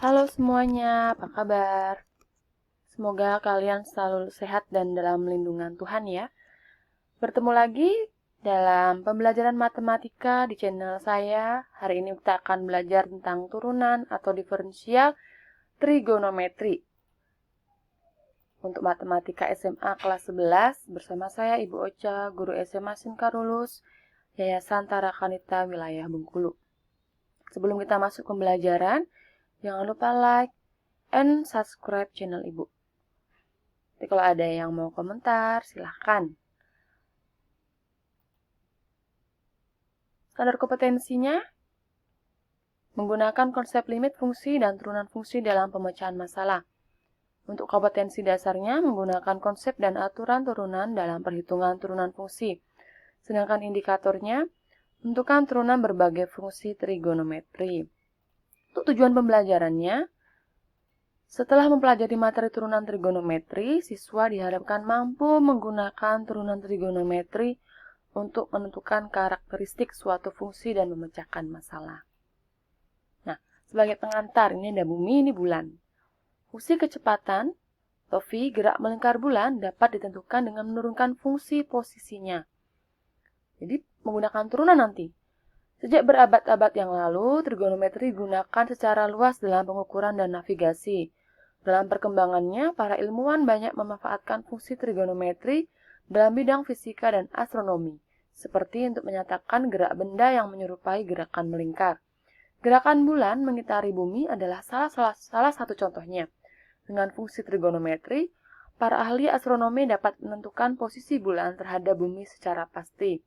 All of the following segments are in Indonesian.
Halo semuanya, apa kabar? Semoga kalian selalu sehat dan dalam lindungan Tuhan ya. Bertemu lagi dalam pembelajaran matematika di channel saya. Hari ini kita akan belajar tentang turunan atau diferensial trigonometri. Untuk matematika SMA kelas 11 bersama saya Ibu Ocha, guru SMA Sinkarulus, Yayasan Tarakanita Wilayah Bengkulu. Sebelum kita masuk pembelajaran, jangan lupa like and subscribe channel Ibu. Jadi kalau ada yang mau komentar, silahkan. Standar kompetensinya menggunakan konsep limit fungsi dan turunan fungsi dalam pemecahan masalah. Untuk kompetensi dasarnya menggunakan konsep dan aturan turunan dalam perhitungan turunan fungsi. Sedangkan indikatornya menentukan turunan berbagai fungsi trigonometri. Untuk tujuan pembelajarannya, setelah mempelajari materi turunan trigonometri, siswa diharapkan mampu menggunakan turunan trigonometri untuk menentukan karakteristik suatu fungsi dan memecahkan masalah. Nah, sebagai pengantar, ini ada bumi, ini bulan. Fungsi kecepatan, atau V, gerak melingkar bulan dapat ditentukan dengan menurunkan fungsi posisinya. Jadi, menggunakan turunan nanti. Sejak berabad-abad yang lalu, trigonometri digunakan secara luas dalam pengukuran dan navigasi. Dalam perkembangannya, para ilmuwan banyak memanfaatkan fungsi trigonometri dalam bidang fisika dan astronomi, seperti untuk menyatakan gerak benda yang menyerupai gerakan melingkar. Gerakan bulan mengitari bumi adalah salah satu contohnya. Dengan fungsi trigonometri, para ahli astronomi dapat menentukan posisi bulan terhadap bumi secara pasti.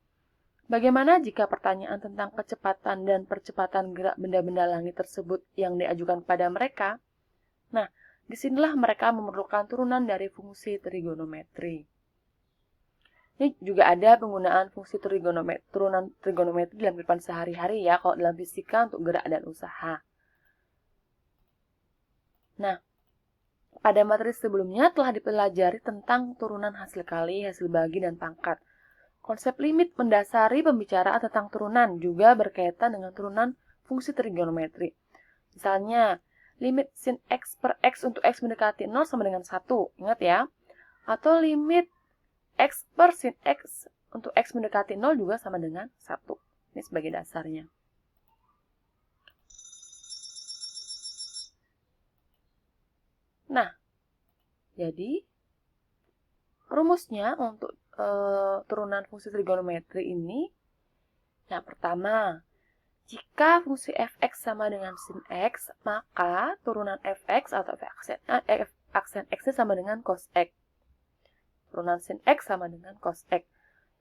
Bagaimana jika pertanyaan tentang kecepatan dan percepatan gerak benda-benda langit tersebut yang diajukan kepada mereka? Nah, disinilah mereka memerlukan turunan dari fungsi trigonometri. Ini juga ada penggunaan fungsi turunan trigonometri dalam kehidupan sehari-hari ya, kalau dalam fisika untuk gerak dan usaha. Nah, pada materi sebelumnya telah dipelajari tentang turunan hasil kali, hasil bagi, dan pangkat. Konsep limit mendasari pembicaraan tentang turunan juga berkaitan dengan turunan fungsi trigonometri. Misalnya, limit sin x per x untuk x mendekati 0 sama dengan 1. Ingat ya. Atau limit x per sin x untuk x mendekati 0 juga sama dengan 1. Ini sebagai dasarnya. Nah, jadi rumusnya untuk turunan fungsi trigonometri ini, yang pertama, jika fungsi fx sama dengan sin x, maka turunan fx atau f aksen x sama dengan cos x. Turunan sin x sama dengan cos x.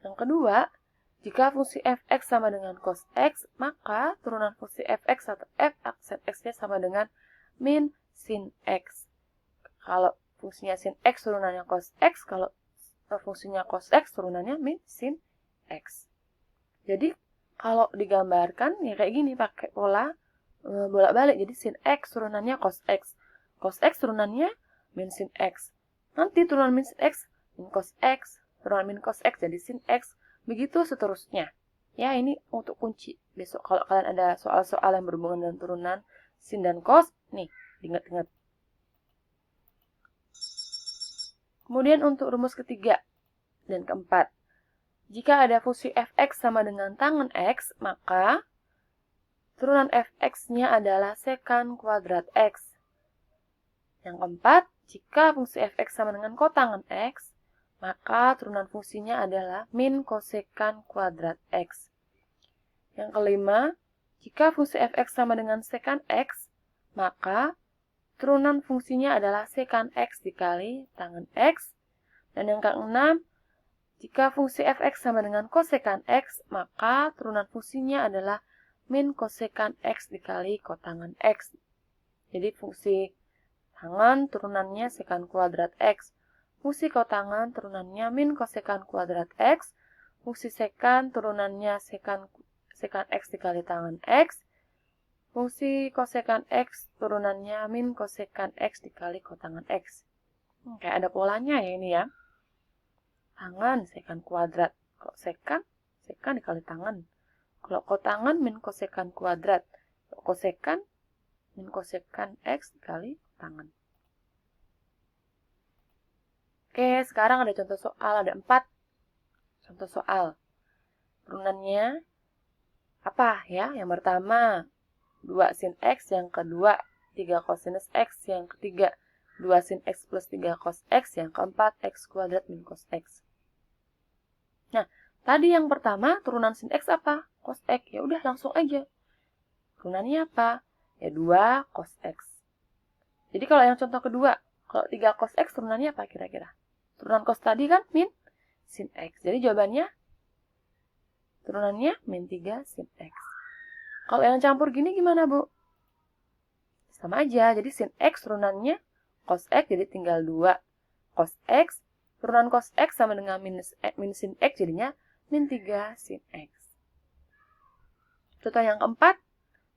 Yang kedua, jika fungsi fx sama dengan cos x, maka turunan fungsi fx atau f aksen x-nya sama dengan min sin x. Kalau fungsinya sin x turunannya cos x, kalau fungsinya cos x turunannya min sin x. Jadi kalau digambarkan ya kayak gini, pakai pola bolak-balik. Jadi sin x turunannya cos x. Cos x turunannya min sin x. Nanti turunan min sin x, min cos x. Turunan min cos x jadi sin x. Begitu seterusnya. Ya, ini untuk kunci. Besok kalau kalian ada soal-soal yang berhubungan dengan turunan sin dan cos, nih, ingat-ingat. Kemudian untuk rumus ketiga dan keempat. Jika ada fungsi fx sama dengan tangen x, maka turunan fx-nya adalah sekant kuadrat x. Yang keempat, jika fungsi fx sama dengan kotangen x, maka turunan fungsinya adalah min kosekant kuadrat x. Yang kelima, jika fungsi fx sama dengan sekant x, maka turunan fungsinya adalah sekant x dikali tangen x. Dan yang keenam, jika fungsi fx sama dengan kosekant x, maka turunan fungsinya adalah min kosekant x dikali kotangen x. Jadi fungsi tangen turunannya sekant kuadrat x. Fungsi kotangen turunannya min kosekant kuadrat x. Fungsi sekant turunannya sekant x dikali tangen x. Fungsi kosekant x turunannya min kosekant x dikali kotangen x. Kayak ada polanya ya ini ya. Tangan sekant kuadrat. Kalau sekant dikali tangan. Kalau kotangan min kosekant kuadrat. Kalau kosekant Min kosekant X dikali tangen. Oke, sekarang ada contoh soal, ada 4 contoh soal. Turunannya apa ya? Yang pertama, 2 sin X, yang kedua, 3 cosinus X, yang ketiga, 2 sin X plus 3 cos X, yang keempat, X kuadrat min cos X. Nah, tadi yang pertama, turunan sin X apa? Cos X. Ya udah, langsung aja. Turunannya apa? Ya 2 cos X. Jadi kalau yang contoh kedua, kalau 3 cos X turunannya apa kira-kira? Turunan cos tadi kan min sin X. Jadi jawabannya turunannya min 3 sin X. Kalau yang campur gini gimana, Bu? Sama aja. Jadi sin X turunannya cos X, jadi tinggal 2 cos X. Turunan cos X sama dengan min sin X, jadinya min 3 sin X. Contoh yang keempat,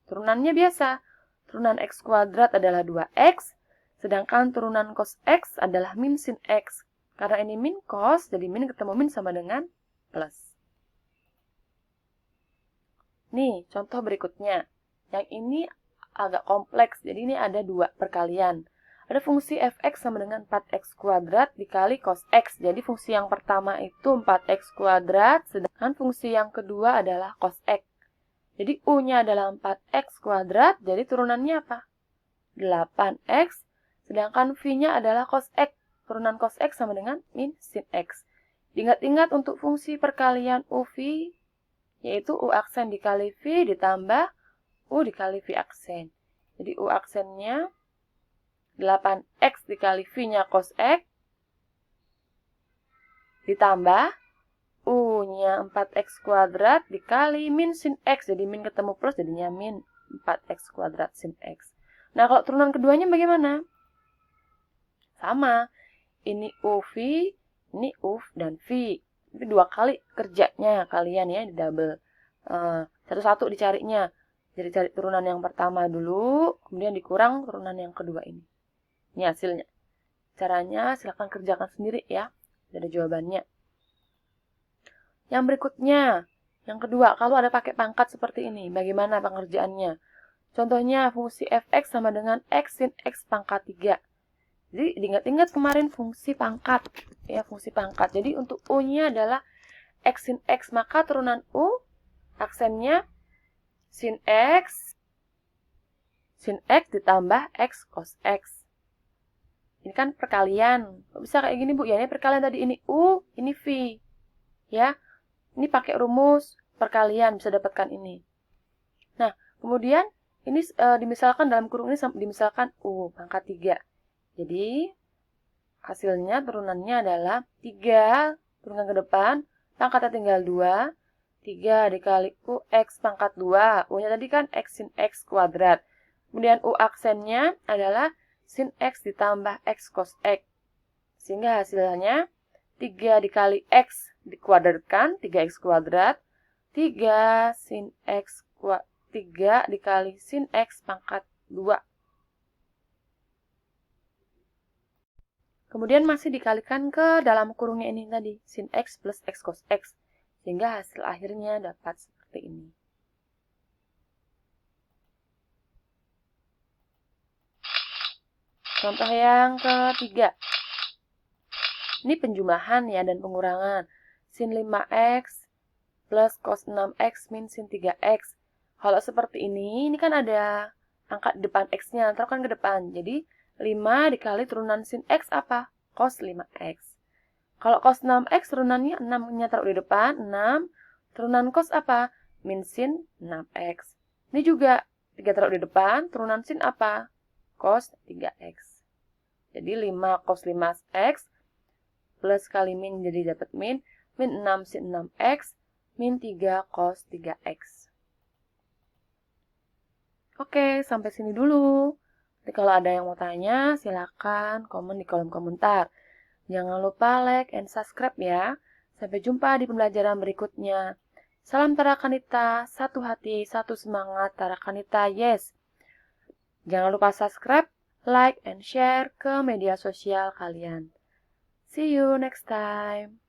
turunannya biasa. Turunan X kuadrat adalah 2X, sedangkan turunan cos X adalah min sin X. Karena ini min cos, jadi min ketemu min sama dengan plus. Nih, contoh berikutnya. Yang ini agak kompleks, jadi ini ada 2 perkalian. Ada fungsi fx sama dengan 4x kuadrat dikali cos x. Jadi fungsi yang pertama itu 4x kuadrat, sedangkan fungsi yang kedua adalah cos x. Jadi u-nya adalah 4x kuadrat, jadi turunannya apa? 8x, sedangkan v-nya adalah cos x. Turunan cos x sama dengan min sin x. Ingat-ingat untuk fungsi perkalian u-v, yaitu u aksen dikali v ditambah u dikali v aksen. Jadi u aksennya 8x dikali v-nya cos x, ditambah u-nya 4x kuadrat dikali min sin x. Jadi min ketemu plus, jadinya min 4x kuadrat sin x. Nah, kalau turunan keduanya bagaimana? Sama. Ini u-v, ini u dan v. Tapi 2 kali kerjanya kalian ya, di double. Satu-satu dicarinya. Jadi cari turunan yang pertama dulu, kemudian dikurang turunan yang kedua ini. Ini hasilnya. Caranya silahkan kerjakan sendiri ya. Ada jawabannya. Yang berikutnya, yang kedua, kalau ada pakai pangkat seperti ini, bagaimana pengerjaannya? Contohnya, fungsi fx sama dengan x sin x pangkat 3. Jadi, ingat-ingat kemarin fungsi pangkat. Ya, fungsi pangkat. Jadi, untuk u-nya adalah x sin x, maka turunan u, aksennya sin x ditambah x cos x. Ini kan perkalian. Bisa kayak gini, Bu. Ya, ini perkalian tadi. Ini u, ini v. Ya, ini pakai rumus perkalian, bisa dapatkan ini. Nah, kemudian ini dimisalkan dalam kurung ini dimisalkan u pangkat 3. Jadi, hasilnya turunannya adalah 3, turunkan ke depan, pangkatnya tinggal 2, 3 dikali u x pangkat 2. U-nya tadi kan x sin x kuadrat. Kemudian u aksennya adalah sin x ditambah x cos x. Sehingga hasilnya 3 dikali x dikuadratkan, 3x kuadrat, 3 sin x 3 dikali sin x pangkat 2. Kemudian masih dikalikan ke dalam kurungnya ini tadi, sin x plus x cos x. Sehingga hasil akhirnya dapat seperti ini. Contoh yang ketiga. Ini penjumlahan ya dan pengurangan. Sin 5x plus cos 6x min sin 3x. Kalau seperti ini kan ada angka di depan x-nya, taruhkan ke depan. Jadi 5 dikali turunan sin x apa? Cos 5x. Kalau cos 6x turunannya 6-nya taruh di depan, 6. Turunan cos apa? Min sin 6x. Ini juga 3 taruh di depan, turunan sin apa? Cos 3x. Jadi 5 cos 5x plus kali min jadi dapat min 6 sin 6x, min 3 cos 3x. Oke, sampai sini dulu. Nanti kalau ada yang mau tanya, silakan komen di kolom komentar. Jangan lupa like and subscribe ya. Sampai jumpa di pembelajaran berikutnya. Salam Tara Kanita, satu hati, satu semangat, Tara Kanita, yes. Jangan lupa subscribe, like, and share ke media sosial kalian. See you next time.